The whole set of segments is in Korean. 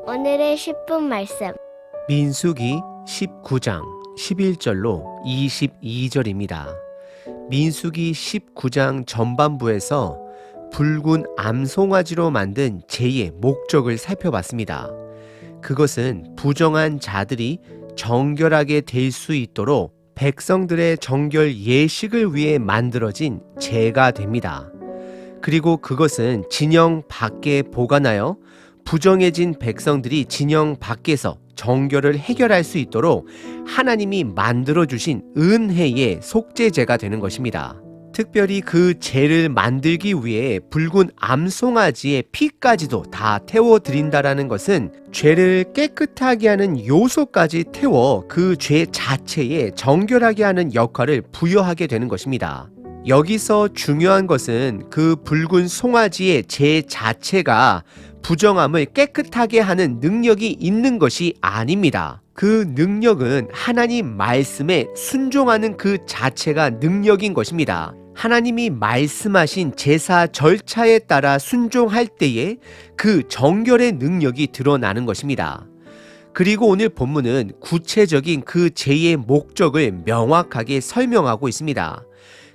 오늘의 10분 말씀. 민수기 19장 11절로 22절입니다. 민수기 19장 전반부에서 붉은 암송아지로 만든 제의 목적을 살펴봤습니다. 그것은 부정한 자들이 정결하게 될 수 있도록 백성들의 정결 예식을 위해 만들어진 제가 됩니다. 그리고 그것은 진영 밖에 보관하여 부정해진 백성들이 진영 밖에서 정결을 해결할 수 있도록 하나님이 만들어주신 은혜의 속죄제가 되는 것입니다. 특별히 그 제를 만들기 위해 붉은 암송아지의 피까지도 다 태워드린다라는 것은 죄를 깨끗하게 하는 요소까지 태워 그 죄 자체에 정결하게 하는 역할을 부여하게 되는 것입니다. 여기서 중요한 것은 그 붉은 송아지의 제 자체가 부정함을 깨끗하게 하는 능력이 있는 것이 아닙니다. 그 능력은 하나님 말씀에 순종하는 그 자체가 능력인 것입니다. 하나님이 말씀하신 제사 절차에 따라 순종할 때에 그 정결의 능력이 드러나는 것입니다. 그리고 오늘 본문은 구체적인 그 제의 목적을 명확하게 설명하고 있습니다.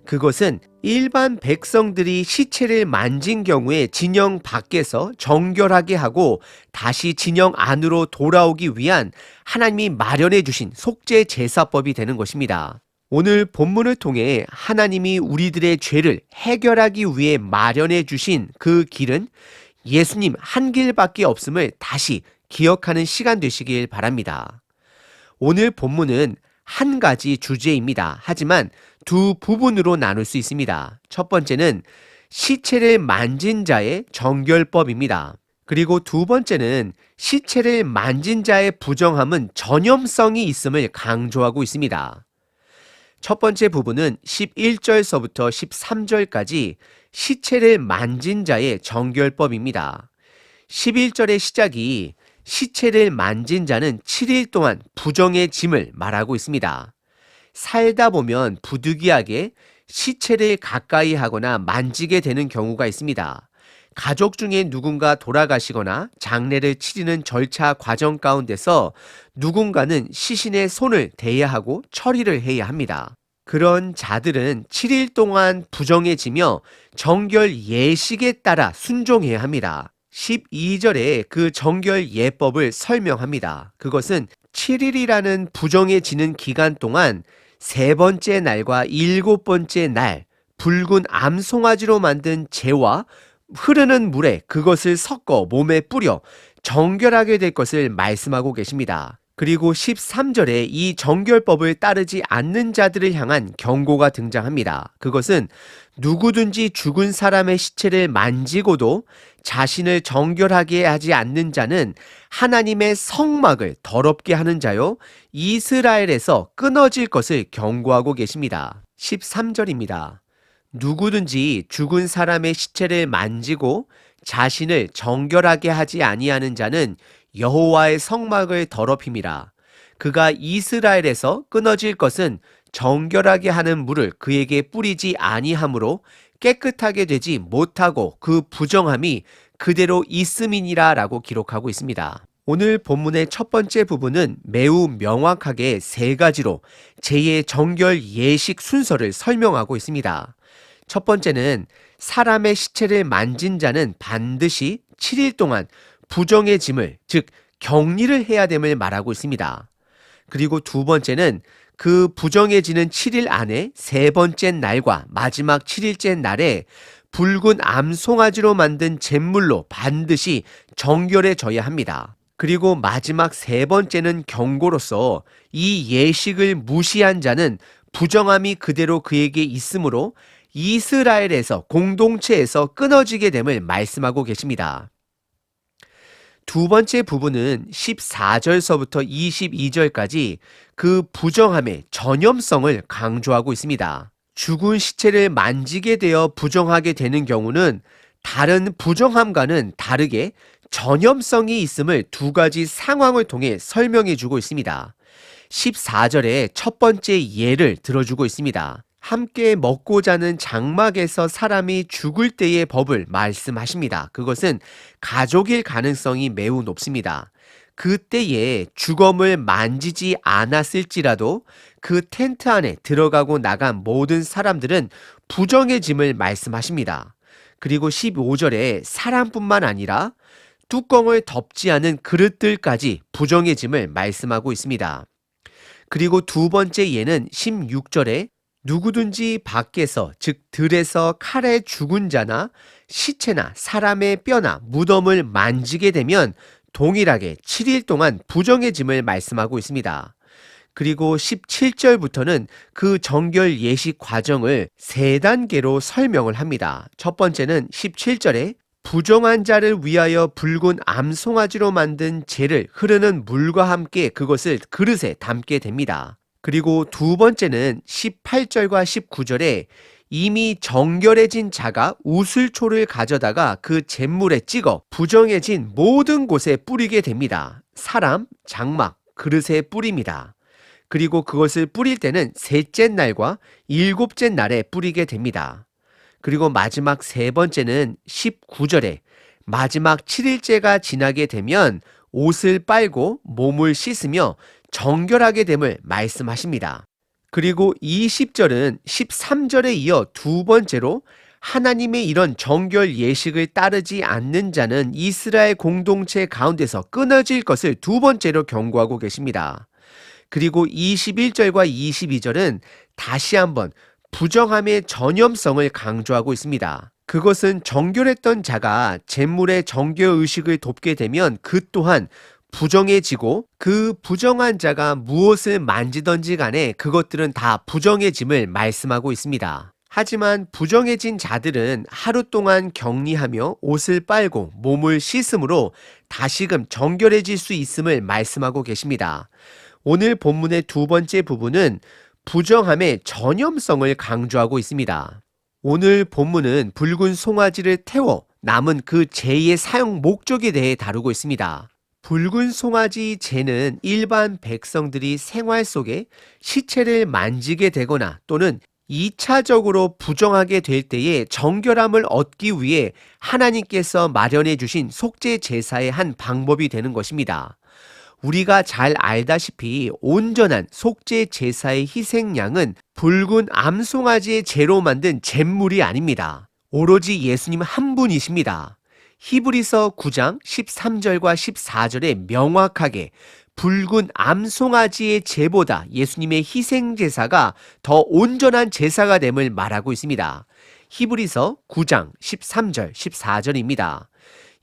그것은 일반 백성들이 시체를 만진 경우에 진영 밖에서 정결하게 하고 다시 진영 안으로 돌아오기 위한 하나님이 마련해 주신 속죄 제사법이 되는 것입니다. 오늘 본문을 통해 하나님이 우리들의 죄를 해결하기 위해 마련해 주신 그 길은 예수님 한 길밖에 없음을 다시 기억하는 시간 되시길 바랍니다. 오늘 본문은 한 가지 주제입니다. 하지만 두 부분으로 나눌 수 있습니다. 첫 번째는 시체를 만진 자의 정결법입니다. 그리고 두 번째는 시체를 만진 자의 부정함은 전염성이 있음을 강조하고 있습니다. 첫 번째 부분은 11절서부터 13절까지 시체를 만진 자의 정결법입니다. 11절의 시작이 시체를 만진 자는 7일 동안 부정의 짐을 말하고 있습니다. 살다 보면 부득이하게 시체를 가까이 하거나 만지게 되는 경우가 있습니다. 가족 중에 누군가 돌아가시거나 장례를 치르는 절차 과정 가운데서 누군가는 시신의 손을 대야 하고 처리를 해야 합니다. 그런 자들은 7일 동안 부정해지며 정결 예식에 따라 순종해야 합니다. 12절에 그 정결 예법을 설명합니다. 그것은 7일이라는 부정해지는 기간 동안 세 번째 날과 일곱 번째 날 붉은 암송아지로 만든 재와 흐르는 물에 그것을 섞어 몸에 뿌려 정결하게 될 것을 말씀하고 계십니다. 그리고 13절에 이 정결법을 따르지 않는 자들을 향한 경고가 등장합니다. 그것은 누구든지 죽은 사람의 시체를 만지고도 자신을 정결하게 하지 않는 자는 하나님의 성막을 더럽게 하는 자요 이스라엘에서 끊어질 것을 경고하고 계십니다. 13절입니다. 누구든지 죽은 사람의 시체를 만지고 자신을 정결하게 하지 아니하는 자는 여호와의 성막을 더럽힘이라. 그가 이스라엘에서 끊어질 것은 정결하게 하는 물을 그에게 뿌리지 아니하므로 깨끗하게 되지 못하고 그 부정함이 그대로 있음이니라 라고 기록하고 있습니다. 오늘 본문의 첫 번째 부분은 매우 명확하게 세 가지로 제의 정결 예식 순서를 설명하고 있습니다. 첫 번째는 사람의 시체를 만진 자는 반드시 7일 동안 부정의 짐을, 즉 격리를 해야 됨을 말하고 있습니다. 그리고 두 번째는 그 부정해지는 7일 안에 세 번째 날과 마지막 7일째 날에 붉은 암송아지로 만든 잿물로 반드시 정결해져야 합니다. 그리고 마지막 세 번째는 경고로서 이 예식을 무시한 자는 부정함이 그대로 그에게 있으므로 이스라엘에서 공동체에서 끊어지게 됨을 말씀하고 계십니다. 두 번째 부분은 14절서부터 22절까지 그 부정함의 전염성을 강조하고 있습니다. 죽은 시체를 만지게 되어 부정하게 되는 경우는 다른 부정함과는 다르게 전염성이 있음을 두 가지 상황을 통해 설명해 주고 있습니다. 14절에 첫 번째 예를 들어주고 있습니다. 함께 먹고 자는 장막에서 사람이 죽을 때의 법을 말씀하십니다. 그것은 가족일 가능성이 매우 높습니다. 그때에 주검을 만지지 않았을지라도 그 텐트 안에 들어가고 나간 모든 사람들은 부정의 짐을 말씀하십니다. 그리고 15절에 사람뿐만 아니라 뚜껑을 덮지 않은 그릇들까지 부정의 짐을 말씀하고 있습니다. 그리고 두 번째 예는 16절에 누구든지 밖에서 즉 들에서 칼에 죽은 자나 시체나 사람의 뼈나 무덤을 만지게 되면 동일하게 7일 동안 부정의 짐을 말씀하고 있습니다. 그리고 17절부터는 그 정결 예식 과정을 세 단계로 설명을 합니다. 첫 번째는 17절에 부정한 자를 위하여 붉은 암송아지로 만든 재를 흐르는 물과 함께 그것을 그릇에 담게 됩니다. 그리고 두 번째는 18절과 19절에 이미 정결해진 자가 우슬초를 가져다가 그 잿물에 찍어 부정해진 모든 곳에 뿌리게 됩니다. 사람, 장막, 그릇에 뿌립니다. 그리고 그것을 뿌릴 때는 셋째 날과 일곱째 날에 뿌리게 됩니다. 그리고 마지막 세 번째는 19절에 마지막 7일째가 지나게 되면 옷을 빨고 몸을 씻으며 정결하게 됨을 말씀하십니다. 그리고 20절은 13절에 이어 두 번째로 하나님의 이런 정결 예식을 따르지 않는 자는 이스라엘 공동체 가운데서 끊어질 것을 두 번째로 경고하고 계십니다. 그리고 21절과 22절은 다시 한번 부정함의 전염성을 강조하고 있습니다. 그것은 정결했던 자가 잿물의 정결의식을 돕게 되면 그 또한 부정해지고 그 부정한 자가 무엇을 만지던지 간에 그것들은 다 부정해짐을 말씀하고 있습니다. 하지만 부정해진 자들은 하루 동안 격리하며 옷을 빨고 몸을 씻음으로 다시금 정결해질 수 있음을 말씀하고 계십니다. 오늘 본문의 두 번째 부분은 부정함의 전염성을 강조하고 있습니다. 오늘 본문은 붉은 송아지를 태워 남은 그 재의 사용 목적에 대해 다루고 있습니다. 붉은 송아지 재는 일반 백성들이 생활 속에 시체를 만지게 되거나 또는 2차적으로 부정하게 될 때에 정결함을 얻기 위해 하나님께서 마련해 주신 속죄 제사의 한 방법이 되는 것입니다. 우리가 잘 알다시피 온전한 속죄 제사의 희생양은 붉은 암송아지의 재로 만든 잿물이 아닙니다. 오로지 예수님 한 분이십니다. 히브리서 9장 13절과 14절에 명확하게 붉은 암송아지의 제보다 예수님의 희생제사가 더 온전한 제사가 됨을 말하고 있습니다. 히브리서 9장 13절 14절입니다.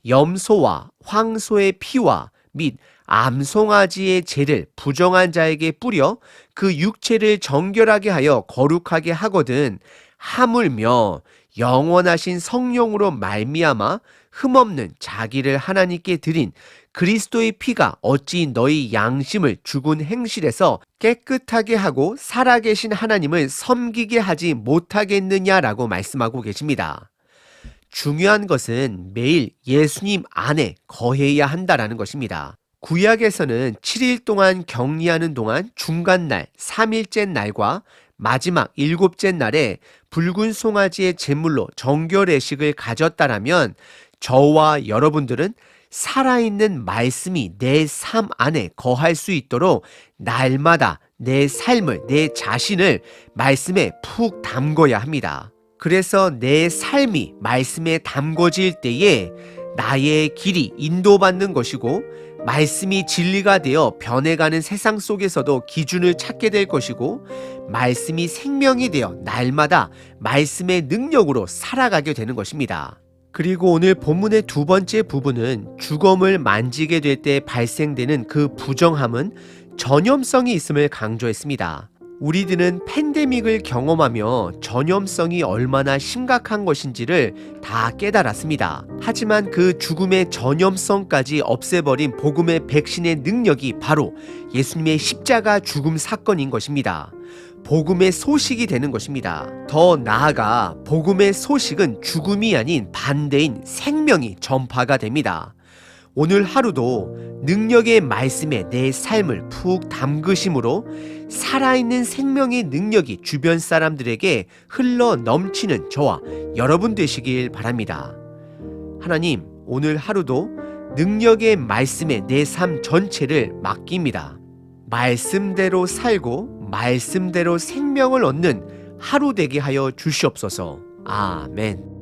염소와 황소의 피와 및 암송아지의 재를 부정한 자에게 뿌려 그 육체를 정결하게 하여 거룩하게 하거든 하물며 영원하신 성령으로 말미암아 흠없는 자기를 하나님께 드린 그리스도의 피가 어찌 너희 양심을 죽은 행실에서 깨끗하게 하고 살아계신 하나님을 섬기게 하지 못하겠느냐라고 말씀하고 계십니다. 중요한 것은 매일 예수님 안에 거해야 한다라는 것입니다. 구약에서는 7일 동안 격리하는 동안 중간날, 3일째 날과 마지막 7째 날에 붉은 송아지의 제물로 정결예식을 가졌다라면 저와 여러분들은 살아있는 말씀이 내 삶 안에 거할 수 있도록 날마다 내 삶을, 내 자신을 말씀에 푹 담궈야 합니다. 그래서 내 삶이 말씀에 담궈질 때에 나의 길이 인도받는 것이고 말씀이 진리가 되어 변해가는 세상 속에서도 기준을 찾게 될 것이고 말씀이 생명이 되어 날마다 말씀의 능력으로 살아가게 되는 것입니다. 그리고 오늘 본문의 두 번째 부분은 주검을 만지게 될 때 발생되는 그 부정함은 전염성이 있음을 강조했습니다. 우리들은 팬데믹을 경험하며 전염성이 얼마나 심각한 것인지를 다 깨달았습니다. 하지만 그 죽음의 전염성까지 없애버린 복음의 백신의 능력이 바로 예수님의 십자가 죽음 사건인 것입니다. 복음의 소식이 되는 것입니다. 더 나아가 복음의 소식은 죽음이 아닌 반대인 생명이 전파가 됩니다. 오늘 하루도 능력의 말씀에 내 삶을 푹 담그심으로 살아있는 생명의 능력이 주변 사람들에게 흘러 넘치는 저와 여러분 되시길 바랍니다. 하나님, 오늘 하루도 능력의 말씀에 내 삶 전체를 맡깁니다. 말씀대로 살고 말씀대로 생명을 얻는 하루 되게 하여 주시옵소서. 아멘.